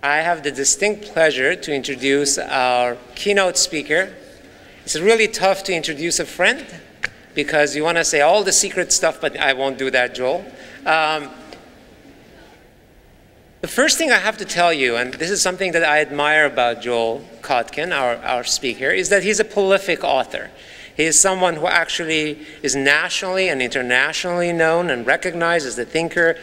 I have the distinct pleasure to introduce our keynote speaker. It's really tough to introduce a friend because you want to say all the secret stuff, but I won't do that, Joel. The first thing I have to tell you, and this is something that I admire about Joel Kotkin, our speaker, is that he's a prolific author. He is someone who actually is nationally and internationally known and recognized as a thinker.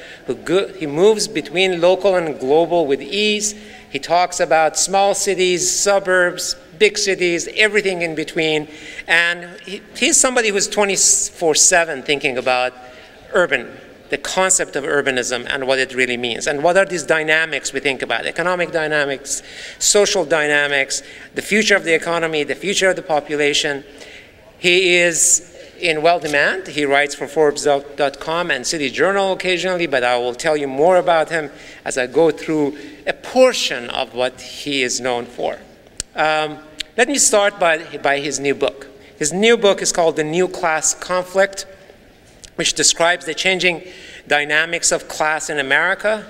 He moves between local and global with ease. He talks about small cities, suburbs, big cities, everything in between. And he's somebody who's 24/7 thinking about the concept of urbanism and what it really means. And what are these dynamics we think about? Economic dynamics, social dynamics, the future of the economy, the future of the population. He is in well demand. He writes for Forbes.com and City Journal occasionally, but I will tell you more about him as I go through a portion of what he is known for. Let me start by his new book. His new book is called The New Class Conflict, which describes the changing dynamics of class in America.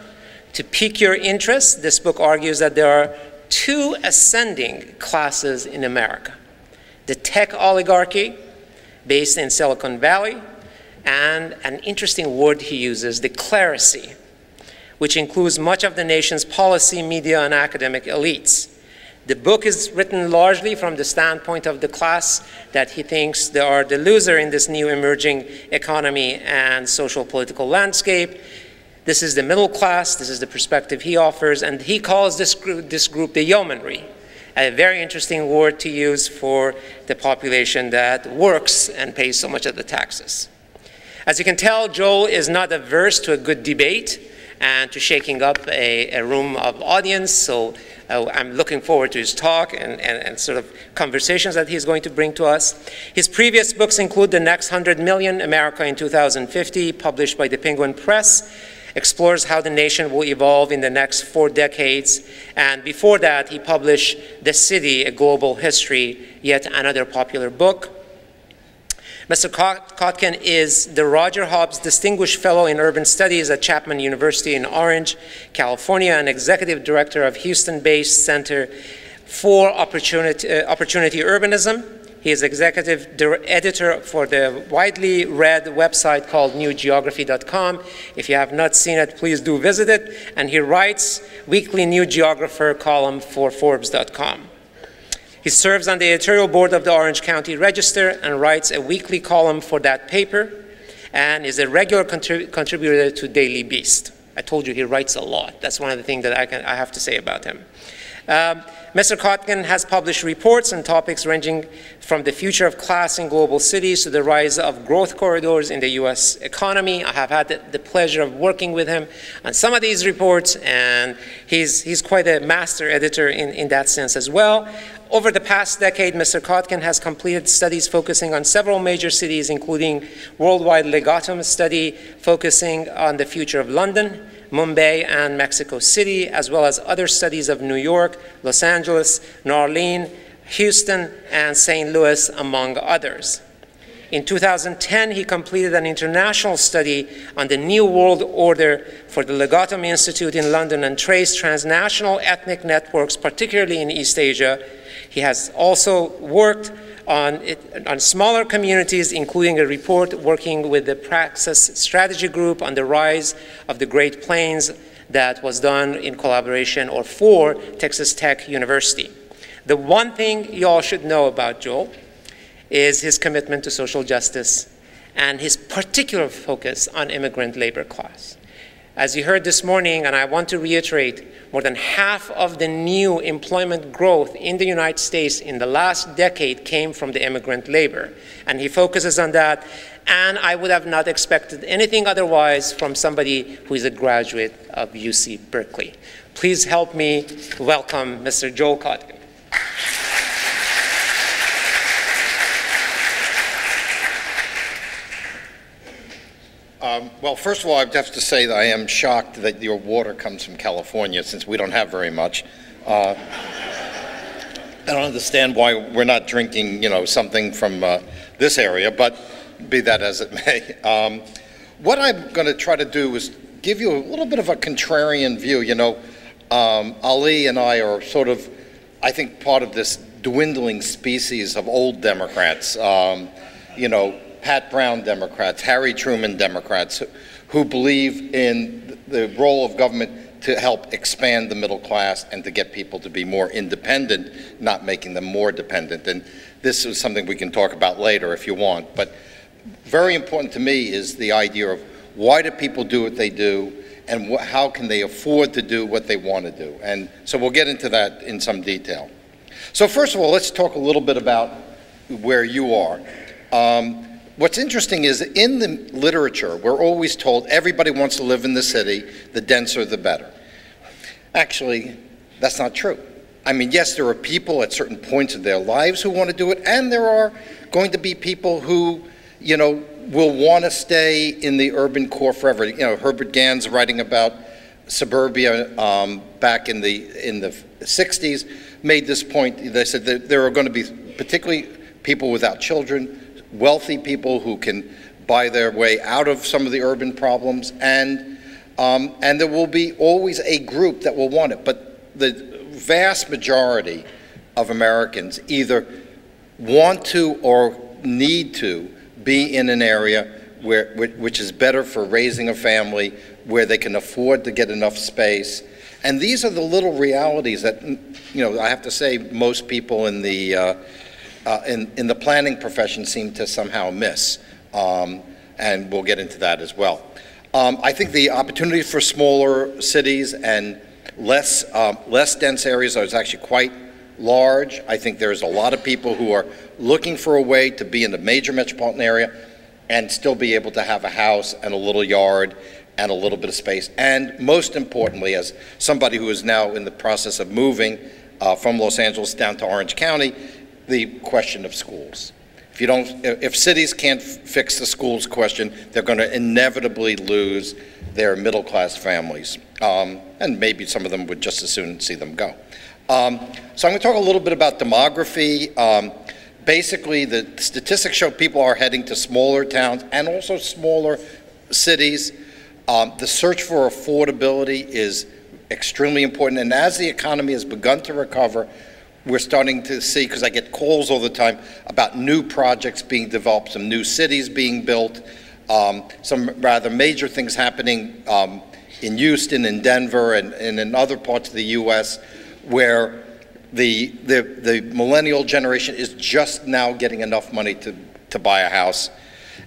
To pique your interest, this book argues that there are two ascending classes in America: the tech oligarchy, based in Silicon Valley, and an interesting word he uses, the clerisy, which includes much of the nation's policy, media, and academic elites. The book is written largely from the standpoint of the class that he thinks they are the loser in this new emerging economy and social political landscape. This is the middle class. This is the perspective he offers, and he calls this group the yeomanry, a very interesting word to use for the population that works and pays so much of the taxes. As you can tell, Joel is not averse to a good debate and to shaking up a room of audience, so I'm looking forward to his talk and sort of conversations that he's going to bring to us. His previous books include The Next 100 Million, America in 2050, published by the Penguin Press, explores how the nation will evolve in the next 4 decades. And before that, he published The City, A Global History, yet another popular book. Mr. Kotkin is the Roger Hobbs Distinguished Fellow in Urban Studies at Chapman University in Orange, California, and Executive Director of Houston-based Center for Opportunity Urbanism. He is Executive Editor for the widely read website called NewGeography.com. If you have not seen it, please do visit it. And he writes weekly New Geographer column for Forbes.com. He serves on the editorial board of the Orange County Register and writes a weekly column for that paper and is a regular contributor to Daily Beast. I told you he writes a lot. That's one of the things that I have to say about him. Mr. Kotkin has published reports on topics ranging from the future of class in global cities to the rise of growth corridors in the US economy. I have had the pleasure of working with him on some of these reports, and he's quite a master editor in that sense as well. Over the past decade, Mr. Kotkin has completed studies focusing on several major cities, including worldwide legatum study focusing on the future of London, Mumbai, and Mexico City, as well as other studies of New York, Los Angeles, New Orleans, Houston, and St. Louis, among others. In 2010, he completed an international study on the New World Order for the Legatum Institute in London and traced transnational ethnic networks, particularly in East Asia. He has also worked on smaller communities, including a report working with the Praxis Strategy Group on the rise of the Great Plains that was done in collaboration or for Texas Tech University. The one thing you all should know about Joel is his commitment to social justice and his particular focus on immigrant labor class. As you heard this morning, and I want to reiterate, more than half of the new employment growth in the United States in the last decade came from the immigrant labor. And he focuses on that, and I would have not expected anything otherwise from somebody who is a graduate of UC Berkeley. Please help me welcome Mr. Joel Kotkin. Well, first of all, I have to say that I am shocked that your water comes from California, since we don't have very much. I don't understand why we're not drinking, something from this area, but be that as it may. What I'm going to try to do is give you a little bit of a contrarian view. Ali and I are sort of, I think, part of this dwindling species of old Democrats, you know, Pat Brown Democrats, Harry Truman Democrats, who believe in the role of government to help expand the middle class and to get people to be more independent, not making them more dependent. And this is something we can talk about later if you want. But very important to me is the idea of why do people do what they do, and how can they afford to do what they want to do. And so we'll get into that in some detail. So first of all, let's talk a little bit about where you are. What's interesting is in the literature, we're always told everybody wants to live in the city, the denser the better. Actually, that's not true. I mean, yes, there are people at certain points of their lives who want to do it, and there are going to be people who, you know, will want to stay in the urban core forever. You know, Herbert Gans writing about suburbia back in the 60s made this point. They said that there are going to be particularly people without children, wealthy people who can buy their way out of some of the urban problems, and there will be always a group that will want it. But the vast majority of Americans either want to or need to be in an area which is better for raising a family, where they can afford to get enough space. And these are the little realities that, you know, I have to say most people in the planning profession seem to somehow miss, and we'll get into that as well. I think the opportunity for smaller cities and less dense areas is actually quite large. I think there's a lot of people who are looking for a way to be in a major metropolitan area and still be able to have a house and a little yard and a little bit of space. And most importantly, as somebody who is now in the process of moving from Los Angeles down to Orange County, the question of schools. If cities can't fix the schools question, they're going to inevitably lose their middle-class families. And maybe some of them would just as soon see them go. So I'm going to talk a little bit about demography. Basically, the statistics show people are heading to smaller towns and also smaller cities. The search for affordability is extremely important. And as the economy has begun to recover, we're starting to see, because I get calls all the time about new projects being developed, some new cities being built, some rather major things happening in Houston, in Denver, and in other parts of the U.S., where the millennial generation is just now getting enough money to buy a house.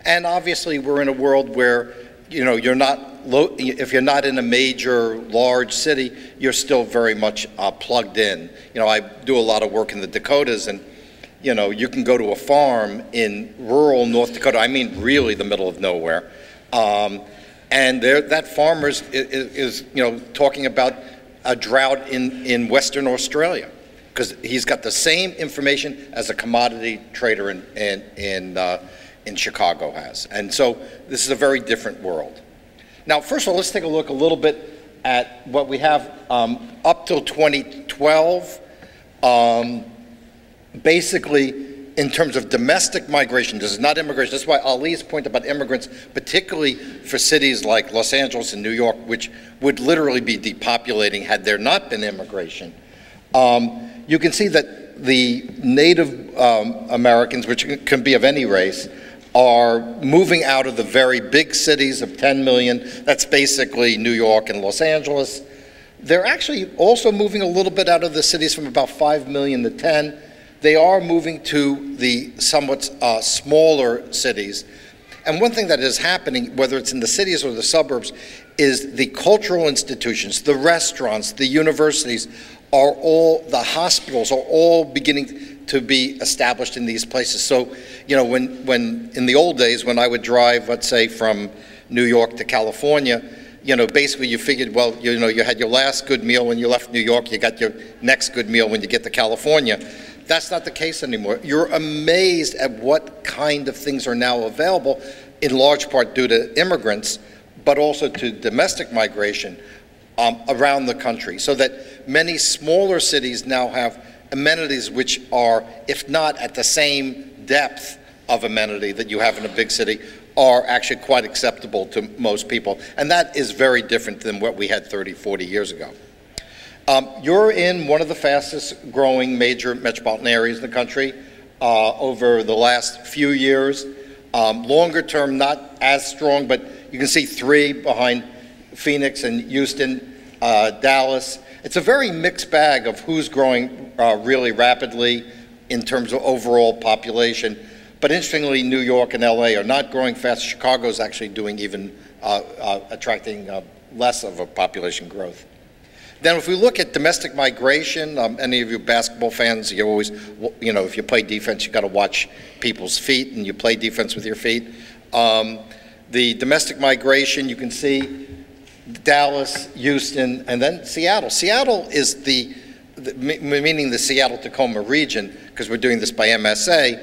And obviously, we're in a world where, you know, if you're not in a major, large city, you're still very much plugged in. You know, I do a lot of work in the Dakotas, and, you know, you can go to a farm in rural North Dakota, I mean really the middle of nowhere, and that farmer is, you know, talking about a drought in Western Australia, because he's got the same information as a commodity trader in Chicago has. And so this is a very different world. Now, first of all, let's take a look a little bit at what we have up till 2012. Basically, in terms of domestic migration, this is not immigration. That's why Ali's point about immigrants, particularly for cities like Los Angeles and New York, which would literally be depopulating had there not been immigration. You can see that the Native Americans, which can be of any race, are moving out of the very big cities of 10 million. That's basically New York and Los Angeles. They're actually also moving a little bit out of the cities from about 5 million to 10. They are moving to the somewhat smaller cities. And one thing that is happening, whether it's in the cities or the suburbs, is the cultural institutions, the restaurants, the universities, the hospitals are all beginning to be established in these places. So, you know, when in the old days, when I would drive, let's say, from New York to California, you know, basically you figured, well, you know, you had your last good meal when you left New York, you got your next good meal when you get to California. That's not the case anymore. You're amazed at what kind of things are now available, in large part due to immigrants, but also to domestic migration around the country, so that many smaller cities now have amenities which are, if not at the same depth of amenity that you have in a big city, are actually quite acceptable to most people. And that is very different than what we had 30, 40 years ago. You're in one of the fastest growing major metropolitan areas in the country over the last few years. Longer term, not as strong, but you can see 3 behind Phoenix and Houston, Dallas. It's a very mixed bag of who's growing really rapidly in terms of overall population. But interestingly, New York and LA are not growing fast. Chicago's actually doing even attracting less of a population growth. Then if we look at domestic migration, any of you basketball fans, you always, you know, if you play defense, you got to watch people's feet, and you play defense with your feet. The domestic migration, you can see Dallas, Houston, and then Seattle. Seattle is meaning the Seattle-Tacoma region, because we're doing this by MSA,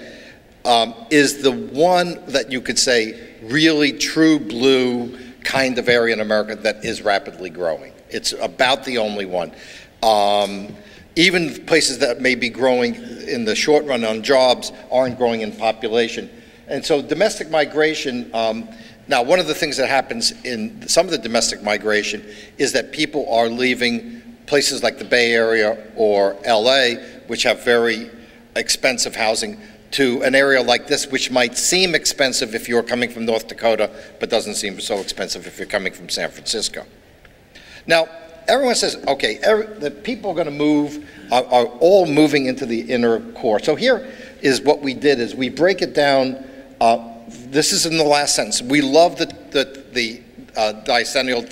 is the one that you could say really true blue kind of area in America that is rapidly growing. It's about the only one. Even places that may be growing in the short run on jobs aren't growing in population. And so domestic migration, now one of the things that happens in some of the domestic migration is that people are leaving places like the Bay Area or LA, which have very expensive housing, to an area like this, which might seem expensive if you're coming from North Dakota, but doesn't seem so expensive if you're coming from San Francisco. Now, everyone says, okay, the people are going to move, are all moving into the inner core. So here is what we did, is we break it down. This is in the last sentence. We love the decennial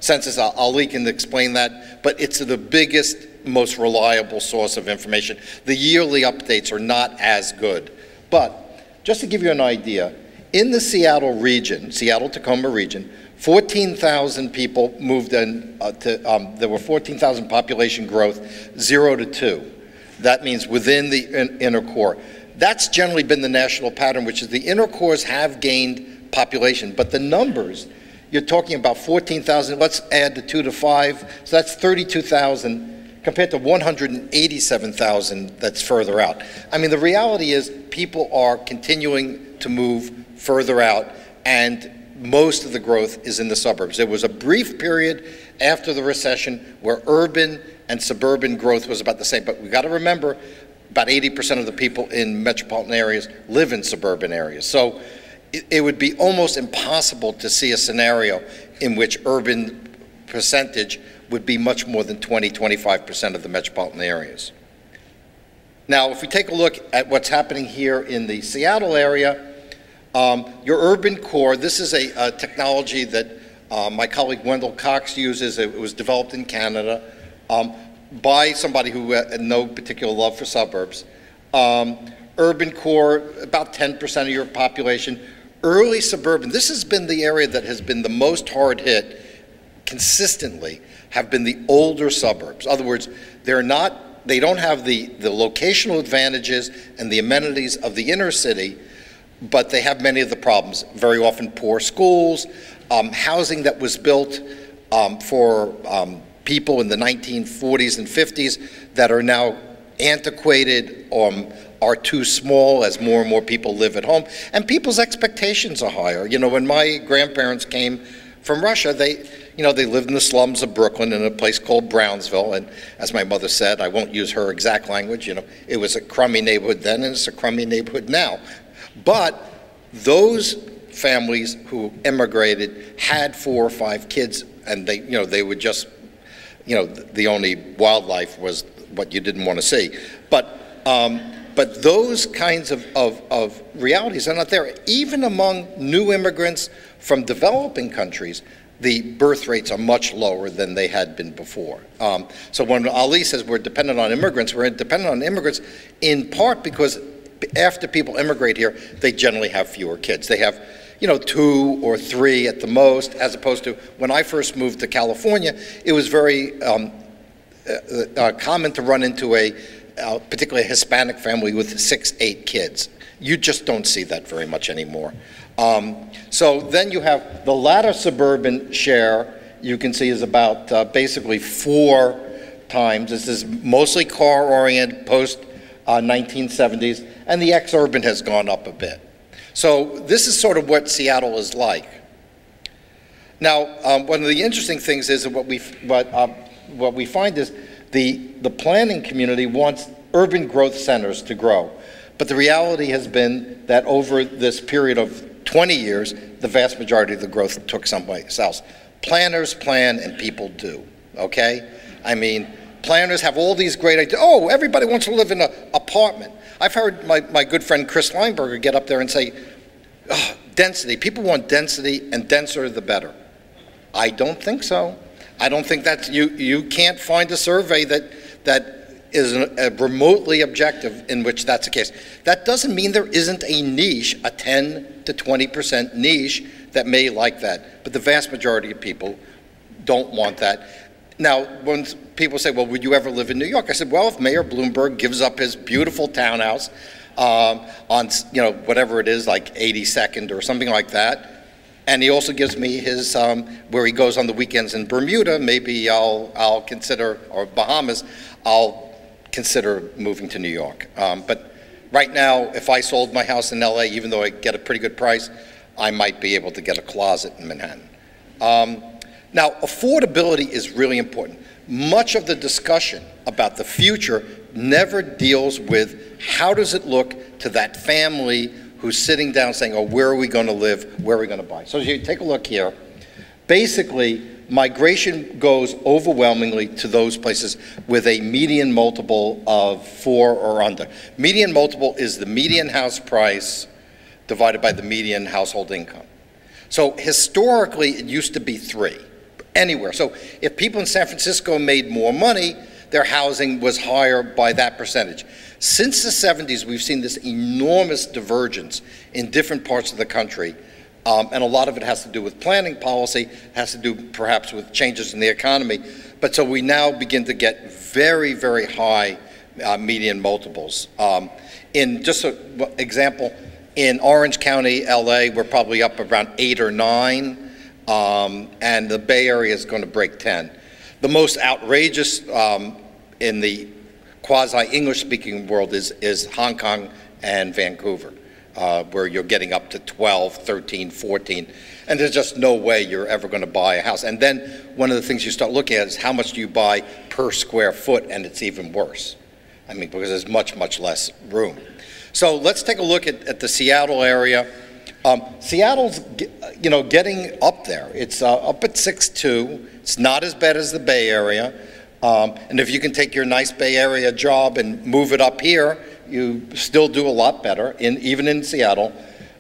census. Ali can explain that, but it's the biggest, most reliable source of information. The yearly updates are not as good. But just to give you an idea, in the Seattle region, Seattle-Tacoma region, 14,000 people moved in, there were 14,000 population growth, 0 to 2. That means within the inner core. That's generally been the national pattern, which is the inner cores have gained population, but the numbers, you're talking about 14,000, let's add the 2 to 5, so that's 32,000 compared to 187,000 that's further out. I mean, the reality is people are continuing to move further out, and most of the growth is in the suburbs. There was a brief period after the recession where urban and suburban growth was about the same, but we got to remember about 80% of the people in metropolitan areas live in suburban areas. So it would be almost impossible to see a scenario in which urban percentage would be much more than 20–25% of the metropolitan areas. Now, if we take a look at what's happening here in the Seattle area, your urban core, this is a technology that my colleague Wendell Cox uses. It was developed in Canada by somebody who had no particular love for suburbs. Urban core, about 10% of your population. Early suburban, this has been the area that has been the most hard hit consistently, have been the older suburbs. In other words, they don't have the locational advantages and the amenities of the inner city, but they have many of the problems. Very often poor schools, housing that was built for people in the 1940s and 50s that are now antiquated, are too small as more and more people live at home, and people's expectations are higher. You know, when my grandparents came from Russia, they lived in the slums of Brooklyn in a place called Brownsville, and as my mother said, I won't use her exact language, it was a crummy neighborhood then and it's a crummy neighborhood now. But those families who immigrated had 4 or 5 kids, and they would just, the only wildlife was what you didn't want to see. But those kinds of realities are not there. Even among new immigrants from developing countries, the birth rates are much lower than they had been before. So when Ali says we're dependent on immigrants, we're dependent on immigrants in part because after people immigrate here, they generally have fewer kids. They have 2 or 3 at the most, as opposed to when I first moved to California, it was very common to run into particularly a Hispanic family with 6, 8 kids. You just don't see that very much anymore. So then you have the latter suburban share, you can see is about basically 4 times. This is mostly car-oriented, post-1970s, and the ex-urban has gone up a bit. So this is sort of what Seattle is like. Now, one of the interesting things is what what we find is the planning community wants urban growth centers to grow. But the reality has been that over this period of 20 years, the vast majority of the growth took someplace else. Planners plan and people do, okay? I mean, planners have all these great ideas. Oh, everybody wants to live in an apartment. I've heard my good friend Chris Lineberger get up there and say, oh, density, people want density, and denser the better. I don't think so. I don't think that's, you can't find a survey that is remotely objective in which that's the case. That doesn't mean there isn't a niche, a 10 to 20% niche that may like that, but the vast majority of people don't want that. Now, when people say, well, would you ever live in New York? I said, well, if Mayor Bloomberg gives up his beautiful townhouse on, you know, whatever it is, like 82nd or something like that, and he also gives me his, where he goes on the weekends in Bermuda, maybe I'll consider, or Bahamas, I'll consider moving to New York. But right now, if I sold my house in LA, even though I get a pretty good price, I might be able to get a closet in Manhattan. Now, affordability is really important. Much of the discussion about the future never deals with how does it look to that family who's sitting down saying, oh, where are we going to live, where are we going to buy? So as you take a look here, basically, migration goes overwhelmingly to those places with a median multiple of 4 or under. Median multiple is the median house price divided by the median household income. So historically, it used to be 3, anywhere. So if people in San Francisco made more money, their housing was higher by that percentage. Since the 70s, we've seen this enormous divergence in different parts of the country. And a lot of it has to do with planning policy, has to do perhaps with changes in the economy. But so we now begin to get very, very high median multiples. In just an example, in Orange County, LA, we're probably up around 8 or 9, and the Bay Area is going to break 10. The most outrageous in the quasi-English speaking world is Hong Kong and Vancouver. Where you're getting up to 12, 13, 14, and there's just no way you're ever going to buy a house. And then one of the things you start looking at is how much do you buy per square foot, and it's even worse. I mean, because there's much, much less room. So let's take a look at the Seattle area. Seattle's, you know, getting up there. It's up at 6.2. It's not as bad as the Bay Area. And if you can take your nice Bay Area job and move it up here, you still do a lot better, even in Seattle.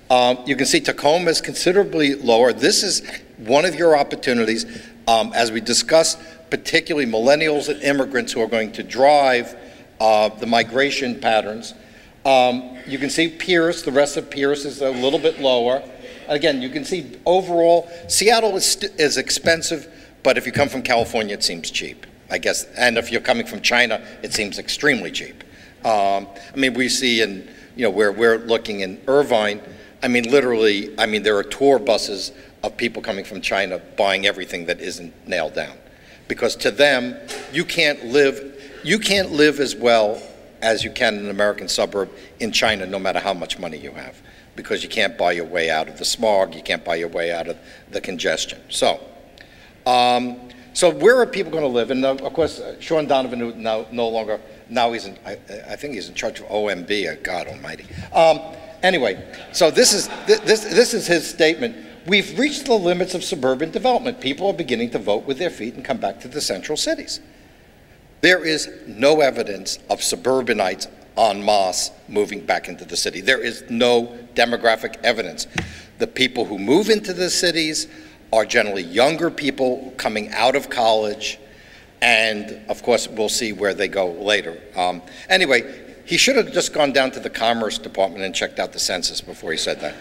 You can see Tacoma is considerably lower. This is one of your opportunities, as we discussed, particularly millennials and immigrants who are going to drive the migration patterns. You can see Pierce, the rest of Pierce is a little bit lower. Again, you can see overall, Seattle is expensive, but if you come from California, it seems cheap, I guess. And if you're coming from China, it seems extremely cheap. I mean, we see in, you know, where we're looking in Irvine, I mean, literally, I mean, there are tour buses of people coming from China buying everything that isn't nailed down. Because to them, you can't live as well as you can in an American suburb in China, no matter how much money you have. Because you can't buy your way out of the smog, you can't buy your way out of the congestion. So, so where are people going to live? And of course, Shaun Donovan, who no longer, now he's in, I think he's in charge of OMB, God almighty. Anyway, so this is his statement. We've reached the limits of suburban development. People are beginning to vote with their feet and come back to the central cities. There is no evidence of suburbanites en masse moving back into the city. There is no demographic evidence. The people who move into the cities are generally younger people coming out of college, and of course we'll see where they go later. Anyway, he should have just gone down to the Commerce Department and checked out the census before he said that.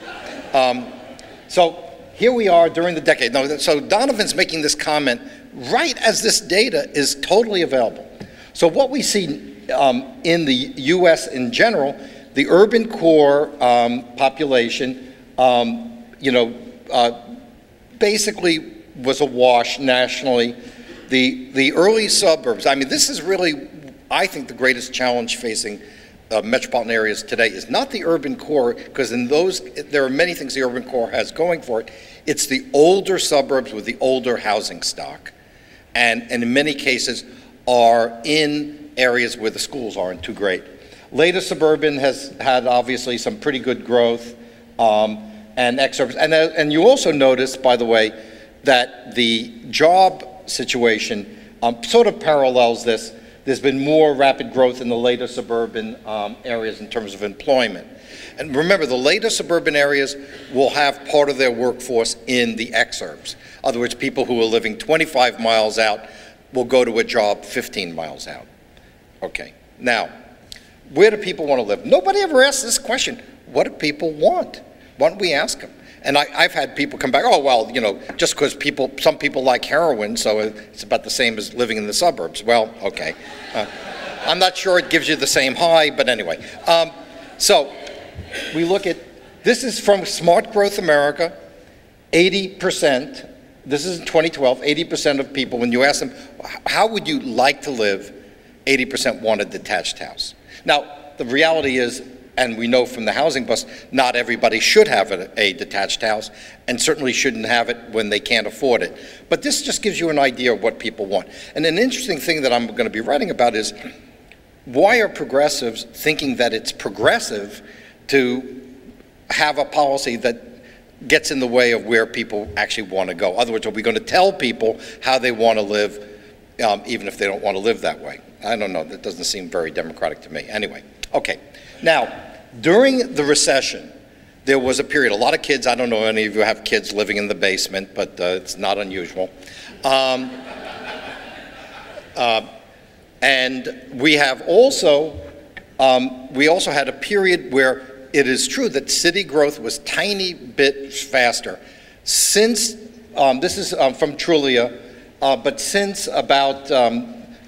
So here we are during the decade. Now, so Donovan's making this comment right as this data is totally available. So what we see in the US in general, the urban core population, you know, basically was a wash nationally. The early suburbs, I mean, this is really, I think, the greatest challenge facing metropolitan areas today is not the urban core, because in those, there are many things the urban core has going for it. It's the older suburbs with the older housing stock. and in many cases are in areas where the schools aren't too great. Later suburban has had obviously some pretty good growth and exurbs. And you also notice, by the way, that the job situation sort of parallels this. There's been more rapid growth in the later suburban areas in terms of employment. And remember, the later suburban areas will have part of their workforce in the exurbs. In other words, people who are living 25 miles out will go to a job 15 miles out. Okay, now, where do people want to live? Nobody ever asks this question. What do people want? Why don't we ask them? And I've had people come back, oh, well, you know, just because some people like heroin, so it's about the same as living in the suburbs. Well, okay. I'm not sure it gives you the same high, but anyway. So we look at, this is from Smart Growth America, 80%, this is in 2012, 80% of people, when you ask them, how would you like to live, 80% want a detached house. Now, the reality is, and we know from the housing bust, not everybody should have a detached house, and certainly shouldn't have it when they can't afford it. But this just gives you an idea of what people want. And an interesting thing that I'm going to be writing about is, why are progressives thinking that it's progressive to have a policy that gets in the way of where people actually want to go? In other words, are we going to tell people how they want to live, even if they don't want to live that way? I don't know. That doesn't seem very democratic to me. Anyway, okay. Now, during the recession, there was a period, a lot of kids, I don't know any of you have kids living in the basement, but it's not unusual. And we have also, had a period where it is true that city growth was tiny bit faster. Since, this is from Trulia, but since about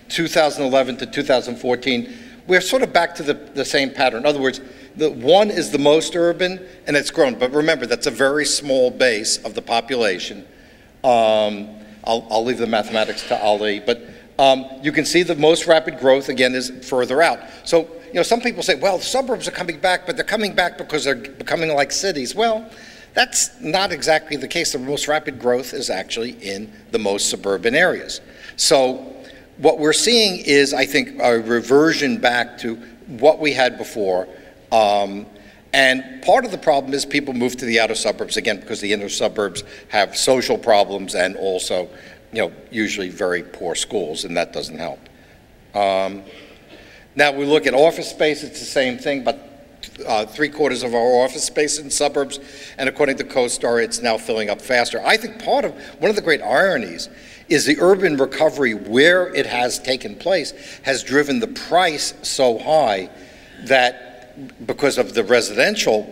2011 to 2014, we're sort of back to the same pattern. In other words, the one is the most urban, and it's grown. But remember, that's a very small base of the population. I'll leave the mathematics to Ali, but you can see the most rapid growth, again, is further out. So, you know, some people say, well, the suburbs are coming back, but they're coming back because they're becoming like cities. Well, that's not exactly the case. The most rapid growth is actually in the most suburban areas. So what we're seeing is, I think, a reversion back to what we had before. And part of the problem is people move to the outer suburbs, again, because the inner suburbs have social problems and also, you know, usually very poor schools, and that doesn't help. Now we look at office space, it's the same thing, but 3/4 of our office space in suburbs, and according to CoStar, it's now filling up faster. I think one of the great ironies is the urban recovery, where it has taken place, has driven the price so high that, because of the residential,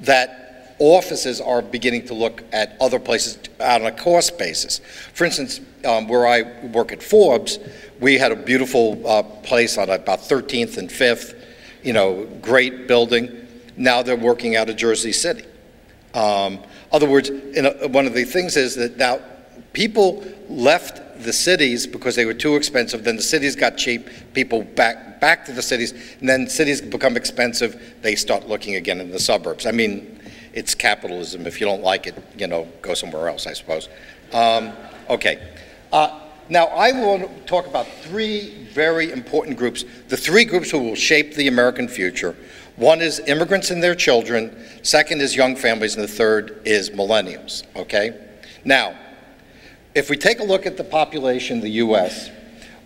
that offices are beginning to look at other places on a cost basis. For instance, where I work at Forbes, we had a beautiful place on about 13th and 5th, you know, great building. Now they're working out of Jersey City. Other words, one of the things is that now people left the cities because they were too expensive, then the cities got cheap, people back to the cities, and then cities become expensive, they start looking again in the suburbs. I mean, it's capitalism. If you don't like it, you know, go somewhere else, I suppose. Okay. Now, I want to talk about three very important groups, the three groups who will shape the American future. One is immigrants and their children, second is young families, and the third is millennials, okay? Now, if we take a look at the population in the U.S.,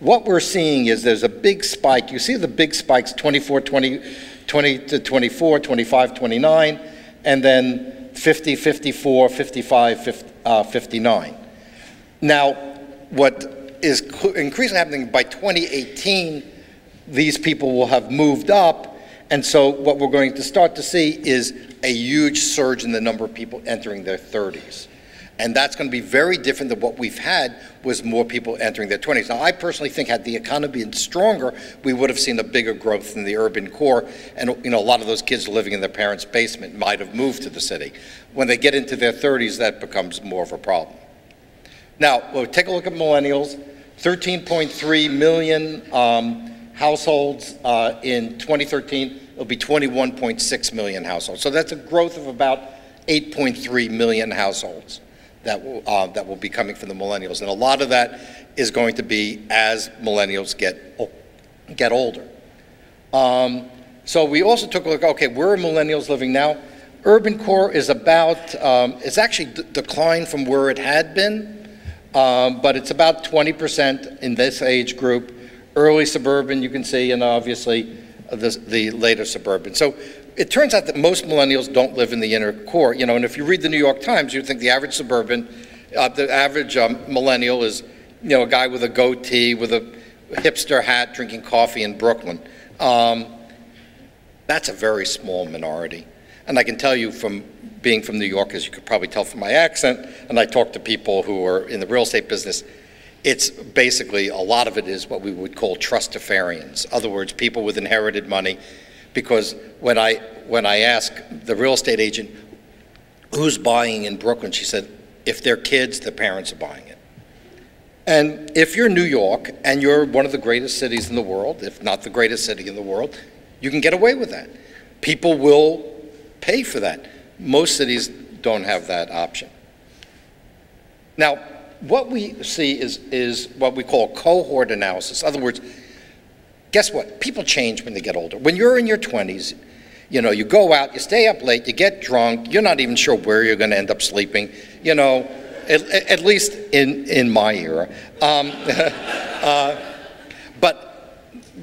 what we're seeing is there's a big spike. You see the big spikes, 20 to 24, 25, 29, and then 50, 54, 55, 59. Now, what is increasingly happening by 2018, these people will have moved up, and so what we're going to start to see is a huge surge in the number of people entering their 30s. And that's going to be very different than what we've had, was more people entering their 20s. Now, I personally think had the economy been stronger, we would have seen a bigger growth in the urban core, and you know, a lot of those kids living in their parents' basement might have moved to the city. When they get into their 30s, that becomes more of a problem. Now, we'll take a look at millennials. 13.3 million households in 2013. It'll be 21.6 million households. So that's a growth of about 8.3 million households that will be coming from the millennials. And a lot of that is going to be as millennials get older. So we also took a look, okay, where are millennials living now? Urban core is about, it's actually declined from where it had been, but it's about 20% in this age group. Early suburban, you can see, and obviously the later suburban. So it turns out that most millennials don't live in the inner core, you know, and if you read the New York Times, you think the average suburban, the average millennial is, you know, a guy with a goatee, with a hipster hat, drinking coffee in Brooklyn. That's a very small minority. And I can tell you from being from New York, as you could probably tell from my accent, and I talk to people who are in the real estate business, it's basically, a lot of it is what we would call trustafarians. In other words, people with inherited money, because when I ask the real estate agent, who's buying in Brooklyn, she said, if they're kids, the parents are buying it. And if you're New York, and you're one of the greatest cities in the world, if not the greatest city in the world, you can get away with that. People will pay for that. Most cities don't have that option. Now, what we see is what we call cohort analysis. In other words, guess what? People change when they get older. When you're in your 20s, you know, you go out, you stay up late, you get drunk, you're not even sure where you're going to end up sleeping, you know, at least in my era.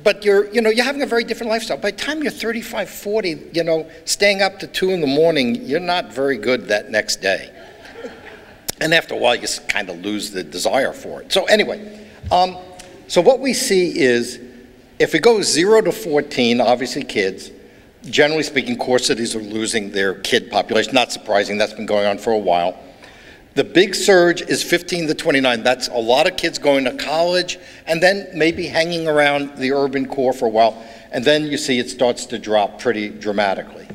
But you're having a very different lifestyle. By the time you're 35, 40, you know, staying up to 2 in the morning, you're not very good that next day. And after a while, you just kind of lose the desire for it. So anyway, so what we see is, if it goes 0 to 14, obviously kids, generally speaking, core cities are losing their kid population. Not surprising, that's been going on for a while. The big surge is 15 to 29. That's a lot of kids going to college and then maybe hanging around the urban core for a while. And then you see it starts to drop pretty dramatically.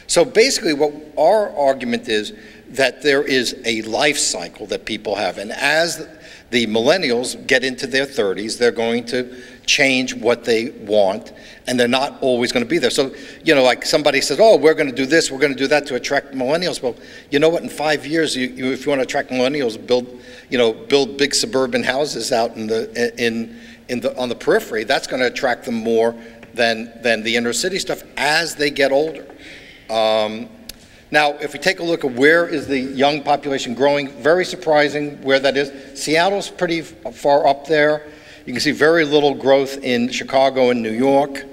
So basically what our argument is that there is a life cycle that people have. And as the millennials get into their 30s, they're going to change what they want, and they're not always going to be there. So, you know, like somebody says, oh, we're going to do this, we're going to do that to attract millennials. Well, you know what, in 5 years, if you want to attract millennials, build big suburban houses out on the periphery, that's going to attract them more than the inner city stuff as they get older. Now, if we take a look at where is the young population growing, very surprising where that is. Seattle's pretty far up there. You can see very little growth in Chicago and New York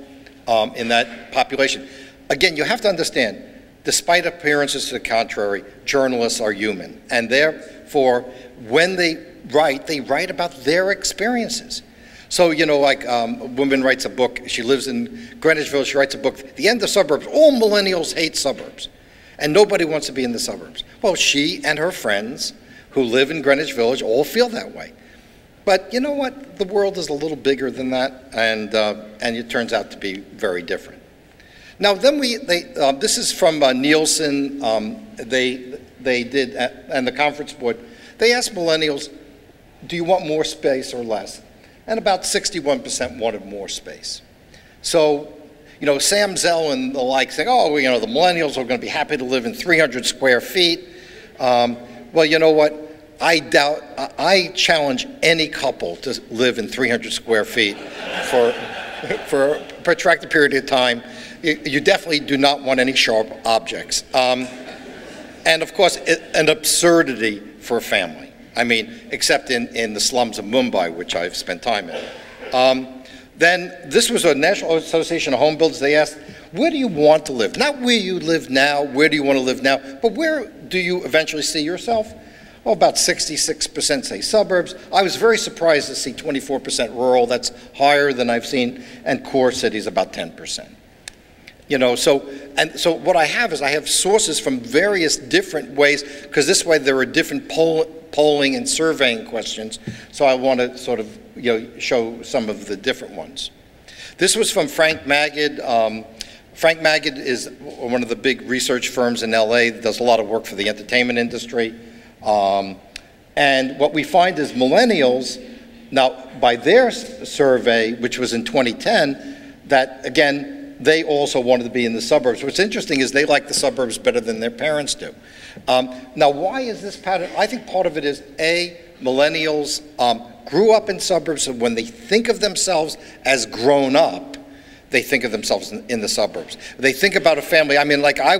in that population. Again, you have to understand, despite appearances to the contrary, journalists are human. And therefore, when they write about their experiences. So, you know, like a woman writes a book, she lives in Greenwich Village, she writes a book, The End of Suburbs, all millennials hate suburbs. And nobody wants to be in the suburbs. Well, she and her friends who live in Greenwich Village all feel that way. But you know what? The world is a little bigger than that, and it turns out to be very different. Now, then this is from Nielsen. They did, and the conference board, they asked millennials, do you want more space or less? And about 61% wanted more space. So, you know, Sam Zell and the like saying, oh, you know, the millennials are going to be happy to live in 300 square feet. Well, you know what? I challenge any couple to live in 300 square feet for a protracted period of time. You definitely do not want any sharp objects. And of course, an absurdity for a family. I mean, except in the slums of Mumbai, which I've spent time in. Then this was a National Association of Home Builders. They asked, where do you want to live? Not where you live now, where do you want to live now, but where do you eventually see yourself? Well, about 66% say suburbs. I was very surprised to see 24% rural. That's higher than I've seen, and core cities about 10%. You know, so what I have is I have sources from various different ways, because this way there are different polling and surveying questions. So I want to sort of, you know, show some of the different ones. This was from Frank Magid. Frank Magid is one of the big research firms in LA that does a lot of work for the entertainment industry. And what we find is millennials, now by their survey, which was in 2010, that again, they also wanted to be in the suburbs. What's interesting is they like the suburbs better than their parents do. Now, why is this pattern? I think part of it is, A, millennials grew up in suburbs, so when they think of themselves as grown up, they think of themselves in the suburbs. They think about a family. I mean, like I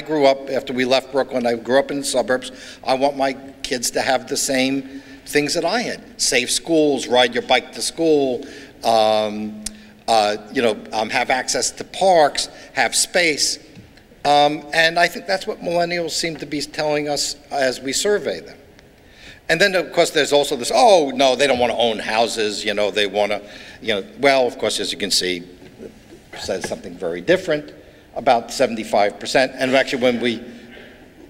grew up, after we left Brooklyn, I grew up in the suburbs. I want my kids to have the same things that I had. Safe schools, ride your bike to school, have access to parks, have space. And I think that's what millennials seem to be telling us as we survey them. And then, of course, there's also this, oh, no, they don't want to own houses, they want to, well, of course, as you can see, it says something very different, about 75%. And actually,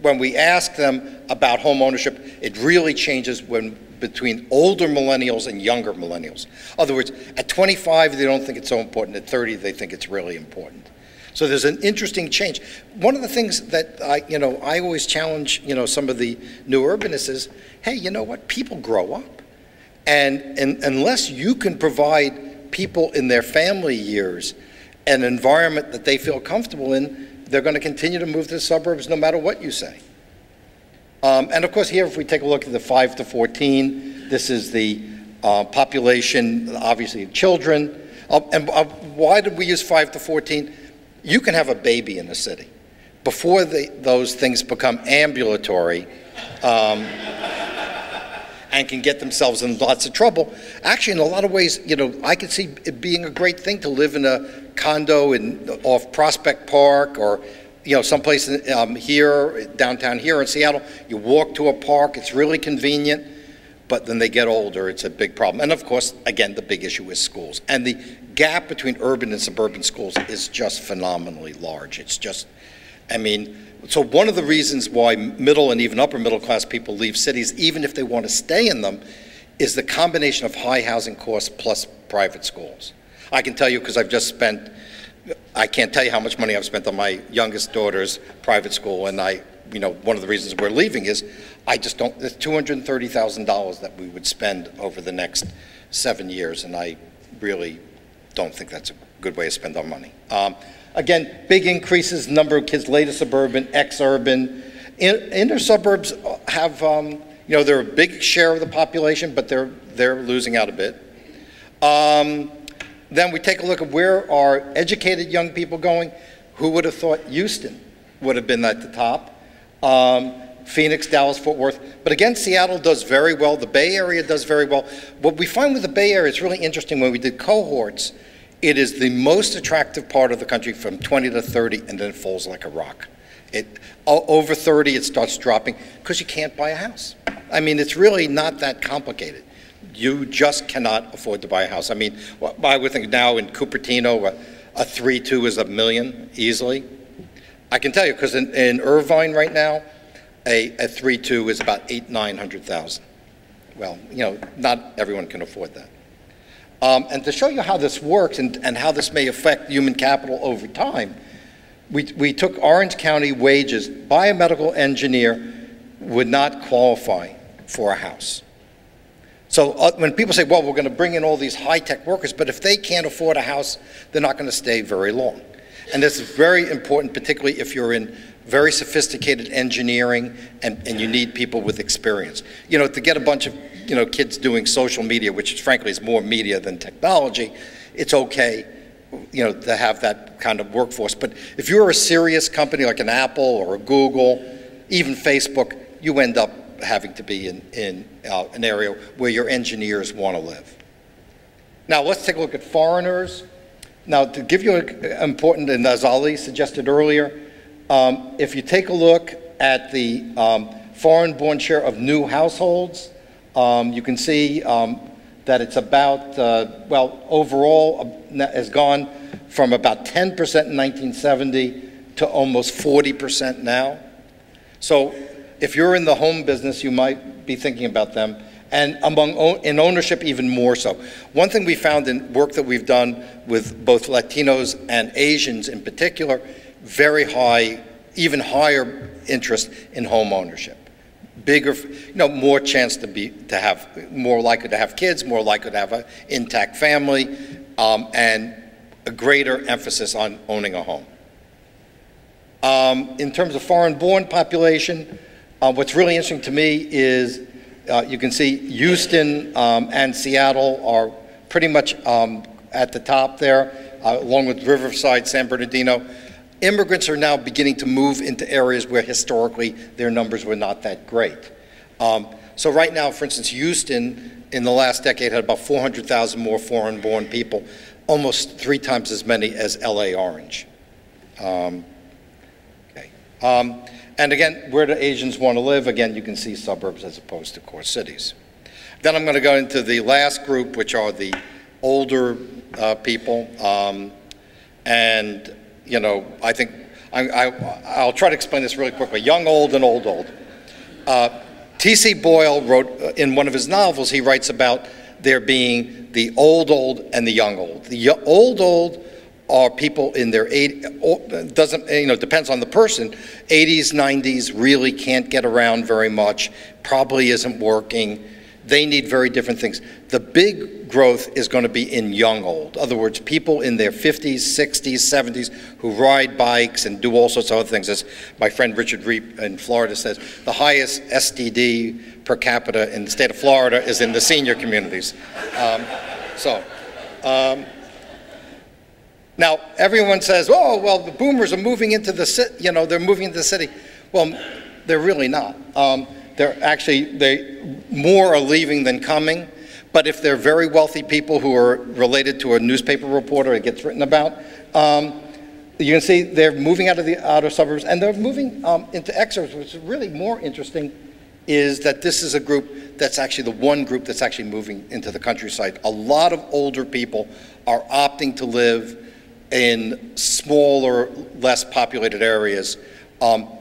when we ask them about home ownership, it really changes between older millennials and younger millennials. In other words, at 25, they don't think it's so important. At 30, they think it's really important. So there's an interesting change. One of the things that I always challenge, some of the new urbanists is, hey, you know what? People grow up. And unless you can provide people in their family years an environment that they feel comfortable in, they're going to continue to move to the suburbs no matter what you say. And of course, here, if we take a look at the 5 to 14, this is the population, obviously, of children. Why did we use 5 to 14? You can have a baby in the city. Before those things become ambulatory and can get themselves in lots of trouble, actually, in a lot of ways, I could see it being a great thing to live in a condo off Prospect Park or someplace here, downtown here in Seattle. You walk to a park, it's really convenient, but then they get older, it's a big problem. And of course, again, the big issue is schools. And the gap between urban and suburban schools is just phenomenally large. It's just, so one of the reasons why middle and even upper middle class people leave cities, even if they want to stay in them, is the combination of high housing costs plus private schools. I can tell you, because I can't tell you how much money I've spent on my youngest daughter's private school, and one of the reasons we're leaving is I just don't, there's $230,000 that we would spend over the next 7 years, and I really don't think that's a good way to spend our money. Again, big increases, number of kids later suburban, ex-urban. Inner suburbs have, they're a big share of the population, but they're losing out a bit. Then we take a look at where are educated young people going. Who would have thought Houston would have been at the top? Phoenix, Dallas, Fort Worth. But again, Seattle does very well. The Bay Area does very well. What we find with the Bay Area is really interesting. When we did cohorts, it is the most attractive part of the country from 20 to 30, and then it falls like a rock. Over 30, it starts dropping because you can't buy a house. It's really not that complicated. You just cannot afford to buy a house. I would think now in Cupertino, a 3.2 is $1 million easily. I can tell you, because in Irvine right now, a 3.2 is about $800,000-900,000. Well, not everyone can afford that. And to show you how this works and how this may affect human capital over time, we took Orange County wages. Biomedical engineer would not qualify for a house. So when people say, well, we're going to bring in all these high-tech workers, but if they can't afford a house, they're not going to stay very long. And this is very important, particularly if you're in very sophisticated engineering and you need people with experience. To get a bunch of kids doing social media, which frankly is more media than technology, it's okay to have that kind of workforce. But if you're a serious company like an Apple or a Google, even Facebook, you end up having to be in an area where your engineers want to live. Now let's take a look at foreigners. Now to give you an important, and as Ali suggested earlier, if you take a look at the foreign-born share of new households, you can see that it's about, overall has gone from about 10% in 1970 to almost 40% now. So if you're in the home business, you might be thinking about them. And in ownership, even more so. One thing we found in work that we've done with both Latinos and Asians in particular, very high, even higher interest in home ownership. Bigger, more chance more likely to have kids, more likely to have an intact family, and a greater emphasis on owning a home. In terms of foreign-born population, what's really interesting to me is You can see Houston and Seattle are pretty much at the top there, along with Riverside, San Bernardino. Immigrants are now beginning to move into areas where historically their numbers were not that great. So right now, for instance, Houston in the last decade had about 400,000 more foreign-born people, almost 3 times as many as LA Orange. And again, where do Asians want to live? Again, you can see suburbs as opposed to core cities. Then I'm going to go into the last group, which are the older people. And, you know, I think I'll try to explain this really quickly. Young, old, and old, old. T.C. Boyle wrote, in one of his novels, he writes about there being the old, old, and the young, old. The old, old are people in their 80s, doesn't, you know, depends on the person, 80s, 90s, really can't get around very much, probably isn't working. They need very different things. The big growth is going to be in young old. In other words, people in their 50s, 60s, 70s who ride bikes and do all sorts of other things. As my friend Richard Reep in Florida says, the highest STD per capita in the state of Florida is in the senior communities. Now, everyone says, oh, well, the boomers are moving into the city, you know, they're moving into the city. Well, they're really not. They're actually, more are leaving than coming. But if they're very wealthy people who are related to a newspaper reporter, it gets written about, you can see they're moving out of the outer suburbs, and they're moving into exurbs, which is really more interesting, is that this is a group that's actually the one group that's actually moving into the countryside. A lot of older people are opting to live in smaller, less populated areas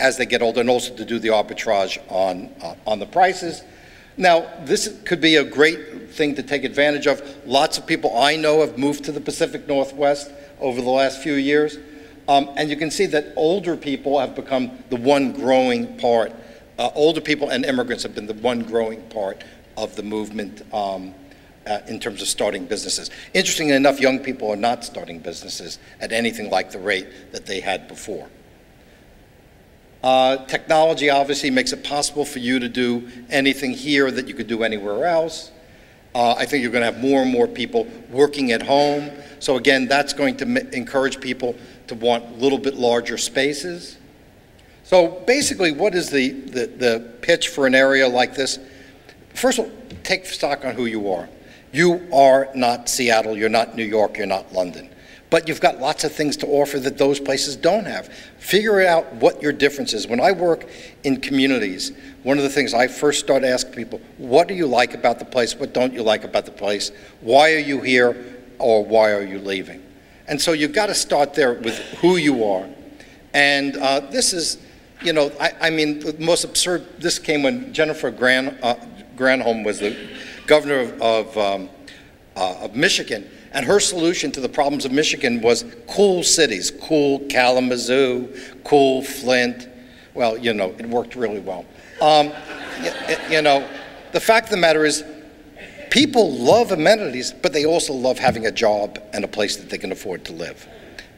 as they get older, and also to do the arbitrage on the prices. Now, this could be a great thing to take advantage of. Lots of people I know have moved to the Pacific Northwest over the last few years. And you can see that older people have become the one growing part. Older people and immigrants have been the one growing part of the movement in terms of starting businesses. Interestingly enough, young people are not starting businesses at anything like the rate that they had before. Technology obviously makes it possible for you to do anything here that you could do anywhere else. I think you're going to have more and more people working at home. So again, that's going to encourage people to want a little bit larger spaces. So basically, what is the pitch for an area like this? First of all, take stock on who you are. You are not Seattle, you're not New York, you're not London. But you've got lots of things to offer that those places don't have. Figure out what your difference is. When I work in communities, one of the things I first start asking people, what do you like about the place? What don't you like about the place? Why are you here, or why are you leaving? And so you've got to start there with who you are. And this is, you know, I mean, the most absurd, this came when Jennifer Granholm was the governor of Michigan. And her solution to the problems of Michigan was cool cities, cool Kalamazoo, cool Flint. Well, you know, it worked really well. You know, the fact of the matter is, people love amenities, but they also love having a job and a place that they can afford to live.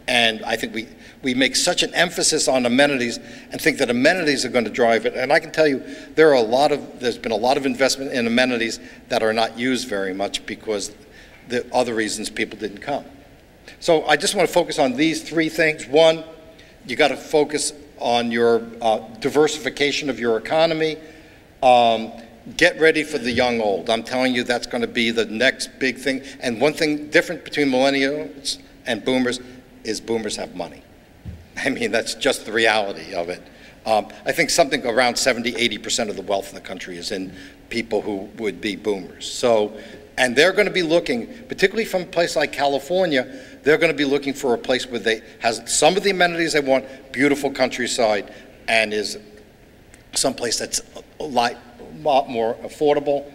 And I think we make such an emphasis on amenities and think that amenities are going to drive it. And I can tell you, there's been a lot of investment in amenities that are not used very much because the other reasons people didn't come. So I just want to focus on these 3 things. One, you got to focus on your diversification of your economy. Get ready for the young old. I'm telling you, that's going to be the next big thing. And one thing different between millennials and boomers is boomers have money. I mean, that's just the reality of it. I think something around 70–80% of the wealth in the country is in people who would be boomers. So, and they're going to be looking, particularly from a place like California, they're going to be looking for a place where they has some of the amenities they want, beautiful countryside, and is someplace that's a lot more affordable.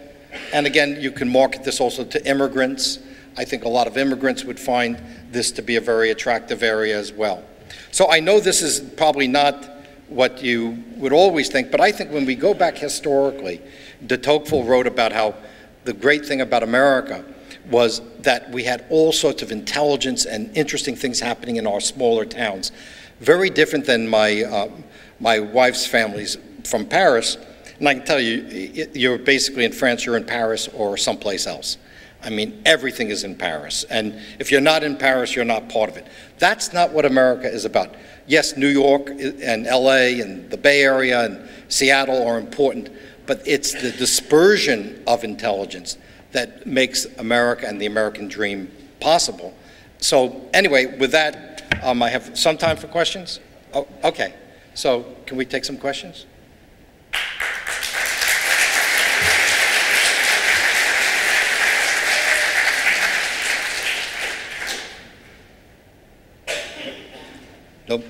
And again, you can market this also to immigrants. I think a lot of immigrants would find this to be a very attractive area as well. So I know this is probably not what you would always think, but I think when we go back historically, de Tocqueville wrote about how the great thing about America was that we had all sorts of intelligence and interesting things happening in our smaller towns. Very different than my wife's family's from Paris. And I can tell you, you're basically in France, you're in Paris or someplace else. I mean, everything is in Paris. And if you're not in Paris, you're not part of it. That's not what America is about. Yes, New York and LA and the Bay Area and Seattle are important, but it's the dispersion of intelligence that makes America and the American dream possible. So anyway, with that, I have some time for questions. Oh, okay. So can we take some questions?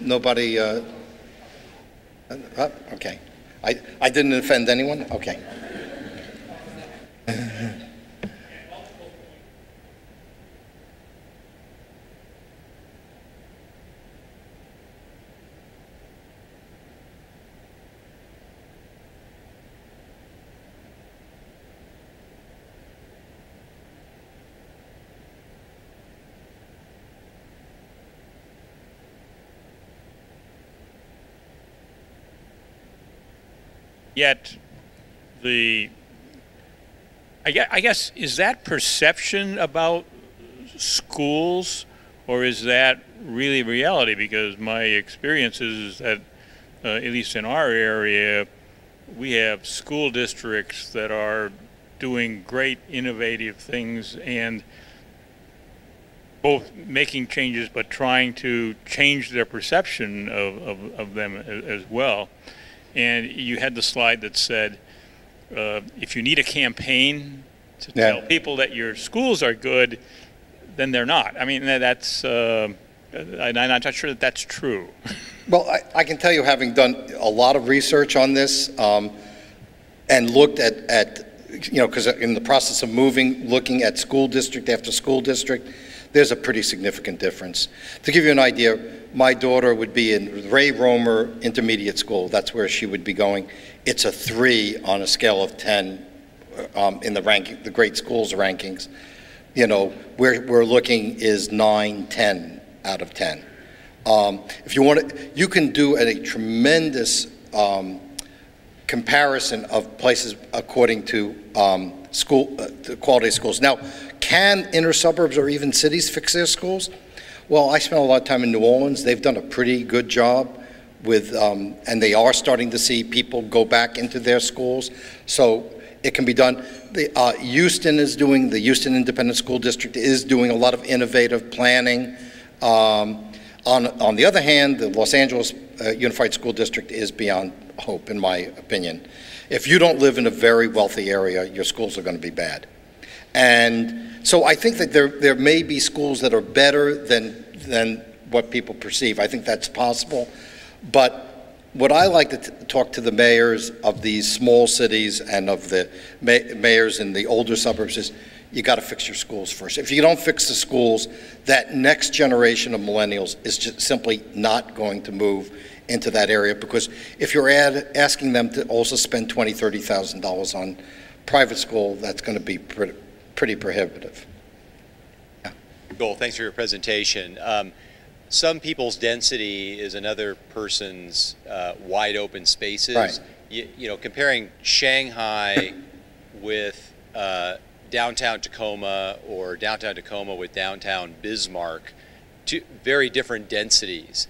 Nobody, okay. I didn't offend anyone? Okay. Yet, I guess, is that perception about schools, or is that really reality? Because my experience is that, at least in our area, we have school districts that are doing great innovative things and both making changes but trying to change their perception of them as well. And you had the slide that said, if you need a campaign to tell people that your schools are good, then they're not. I mean, that's, I'm not sure that that's true. Well, I can tell you, having done a lot of research on this and looked at, you know, because in the process of moving, looking at school district after school district, there's a pretty significant difference. To give you an idea, my daughter would be in Ray Romer Intermediate School. That's where she would be going. It's a 3 on a scale of 10 in the ranking, the great schools rankings. You know, where we're looking is 9, 10 out of 10. If you want to, you can do a tremendous comparison of places according to the quality of schools. Now, can inner suburbs or even cities fix their schools? Well, I spent a lot of time in New Orleans. They've done a pretty good job with, and they are starting to see people go back into their schools. So it can be done. Houston is doing, the Houston Independent School District is doing a lot of innovative planning. On the other hand, the Los Angeles Unified School District is beyond hope, in my opinion. If you don't live in a very wealthy area, your schools are going to be bad. And so I think that there may be schools that are better than what people perceive. I think that's possible. But what I like to talk to the mayors of these small cities and of the mayors in the older suburbs is, you got to fix your schools first. If you don't fix the schools, that next generation of millennials is just simply not going to move into that area, because if you're asking them to also spend $20,000, $30,000 on private school, that's going to be pretty prohibitive. Yeah. Joel, thanks for your presentation. Some people's density is another person's wide open spaces. Right. You know, comparing Shanghai with downtown Tacoma or downtown Tacoma with downtown Bismarck, two very different densities.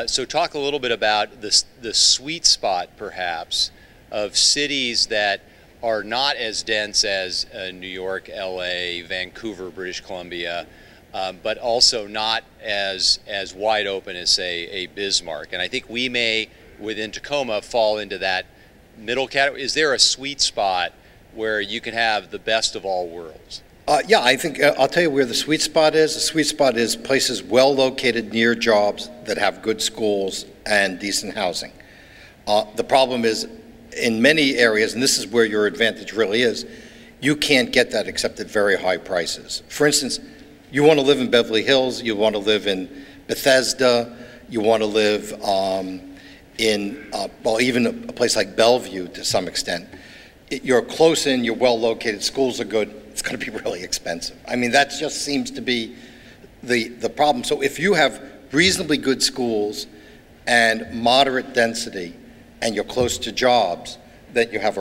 So talk a little bit about the sweet spot, perhaps, of cities that are not as dense as New York, LA, Vancouver, British Columbia, but also not as wide open as, say, a Bismarck. And I think we may, within Tacoma, fall into that middle category. Is there a sweet spot where you can have the best of all worlds? Yeah, I think I'll tell you where the sweet spot is. The sweet spot is places well located near jobs that have good schools and decent housing. The problem is, in many areas, and this is where your advantage really is, you can't get that except at very high prices. For instance, you want to live in Beverly Hills, you want to live in Bethesda, you want to live in, well, even a place like Bellevue to some extent. You're close in, you're well located, schools are good, it's going to be really expensive. I mean, that just seems to be the problem. So if you have reasonably good schools and moderate density and you're close to jobs, that you have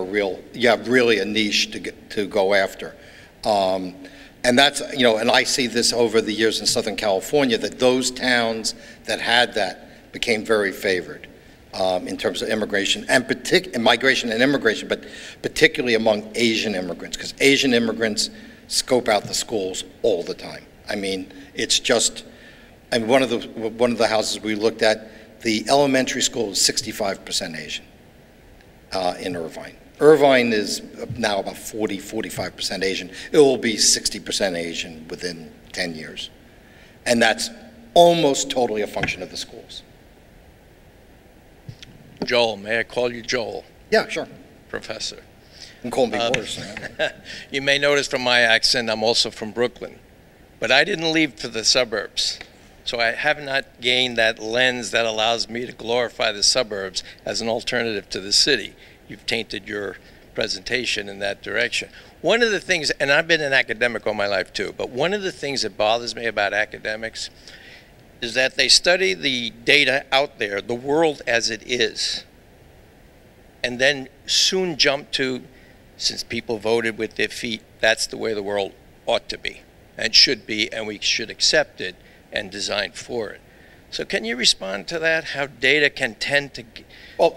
really a niche to go after. And that's, and I see this over the years in Southern California, that those towns that had that became very favored in terms of immigration and migration and immigration, but particularly among Asian immigrants, because Asian immigrants scope out the schools all the time. I mean, it's just, and one of the houses we looked at, the elementary school is 65% Asian in Irvine. Irvine is now about 45% Asian. It will be 60% Asian within 10 years. And that's almost totally a function of the schools. Joel, may I call you Joel? Yeah, sure. Professor. And call me worse. You may notice from my accent, I'm also from Brooklyn. But I didn't leave for the suburbs. So I have not gained that lens that allows me to glorify the suburbs as an alternative to the city. You've tainted your presentation in that direction. One of the things, and I've been an academic all my life too, but one of the things that bothers me about academics is that they study the data out there, the world as it is, and then soon jump to, since people voted with their feet, that's the way the world ought to be and should be, and we should accept it and design for it. So can you respond to that, how data can tend to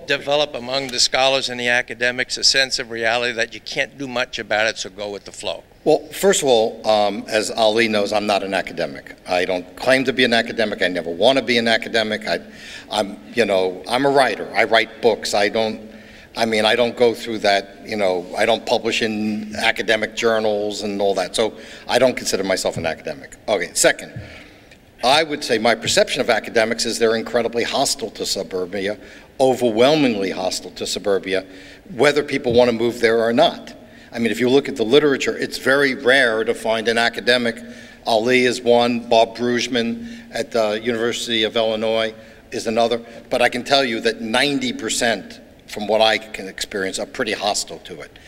develop among the scholars and the academics a sense of reality that you can't do much about it, so go with the flow? Well, first of all, as Ali knows, I'm not an academic. I don't claim to be an academic. I never want to be an academic. I'm a writer. I write books. I don't go through that, I don't publish in academic journals and all that. So I don't consider myself an academic. Okay, second, I would say my perception of academics is they're incredibly hostile to suburbia, overwhelmingly hostile to suburbia, whether people want to move there or not. I mean, if you look at the literature, it's very rare to find an academic. Ali is one, Bob Brugman at the University of Illinois is another, but I can tell you that 90%, from what I can experience, are pretty hostile to it.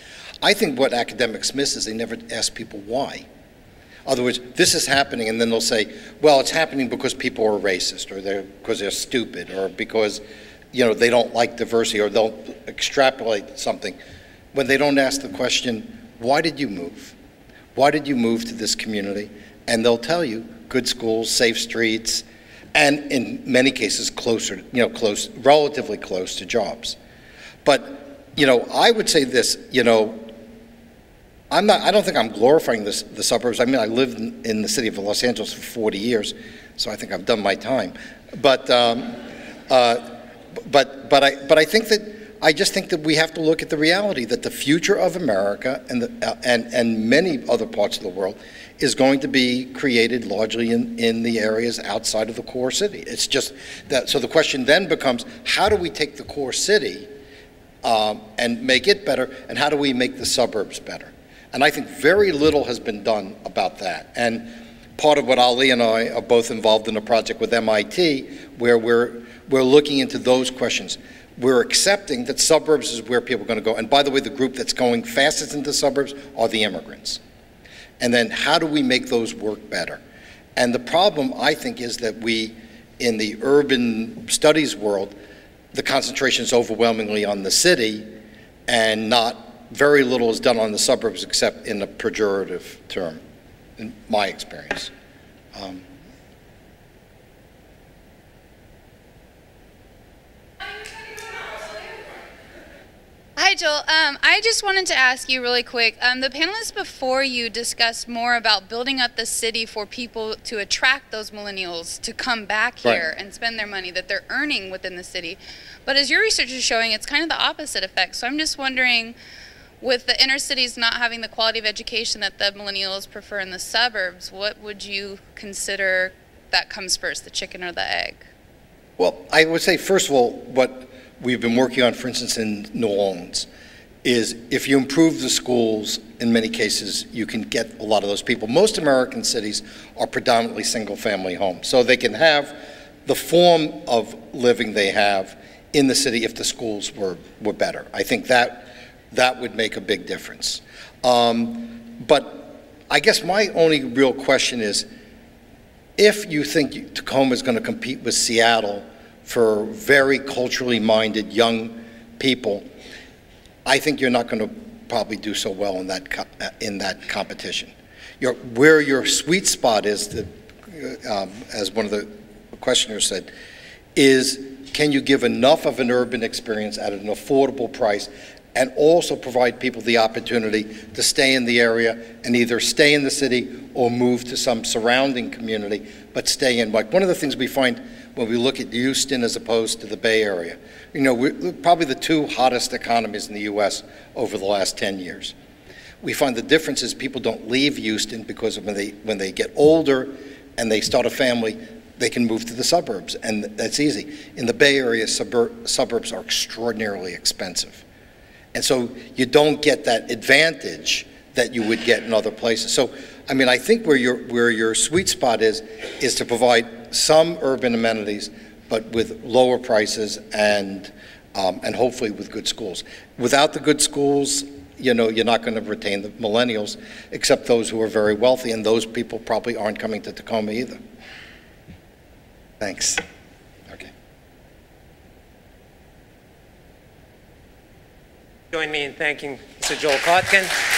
I think what academics miss is they never ask people why. In other words, this is happening, and then they'll say, well, it's happening because people are racist, or because they're stupid, or because they don't like diversity, or they'll extrapolate something, when they don't ask the question, why did you move? Why did you move to this community? And they'll tell you, good schools, safe streets, and in many cases relatively close to jobs. But, I would say this, I don't think I'm glorifying the suburbs. I mean, I lived in the city of Los Angeles for 40 years, so I think I've done my time. But I think that I just think that we have to look at the reality that the future of America and many other parts of the world is going to be created largely in the areas outside of the core city. It's just that. So the question then becomes, how do we take the core city and make it better, and how do we make the suburbs better? And I think very little has been done about that. And part of what Ali and I are both involved in a project with MIT where we're looking into those questions. We're accepting that suburbs is where people are going to go. And by the way, the group that's going fastest into suburbs are the immigrants. And then how do we make those work better? And the problem, I think, is that we, in the urban studies world, the concentration is overwhelmingly on the city, and very little is done on the suburbs except in a pejorative term, in my experience. Hi, Joel. I just wanted to ask you really quick. The panelists before you discussed more about building up the city for people to attract those millennials to come back here and spend their money that they're earning within the city. But as your research is showing, it's kind of the opposite effect. So I'm just wondering, with the inner cities not having the quality of education that the millennials prefer in the suburbs, what would you consider that comes first, the chicken or the egg? Well, I would say, first of all, what we've been working on, for instance, in New Orleans, is if you improve the schools, in many cases, you can get a lot of those people. Most American cities are predominantly single-family homes, so they can have the form of living they have in the city if the schools were better. I think that would make a big difference. But I guess my only real question is, if you think Tacoma is going to compete with Seattle for very culturally minded young people, I think you're not going to probably do so well in that competition. Where your sweet spot is, as one of the questioners said, is can you give enough of an urban experience at an affordable price and also provide people the opportunity to stay in the area and either stay in the city or move to some surrounding community, but stay in. Like one of the things we find when we look at Houston as opposed to the Bay Area, you know, we're probably the two hottest economies in the US over the last 10 years. We find the difference is people don't leave Houston because of when they get older and they start a family, they can move to the suburbs, and that's easy. In the Bay Area, suburbs are extraordinarily expensive. And so you don't get that advantage that you would get in other places. So, I mean, I think where your sweet spot is to provide some urban amenities, but with lower prices and hopefully with good schools. Without the good schools, you know, you're not going to retain the millennials, except those who are very wealthy, and those people probably aren't coming to Tacoma either. Thanks. Okay. Join me in thanking Mr. Joel Kotkin.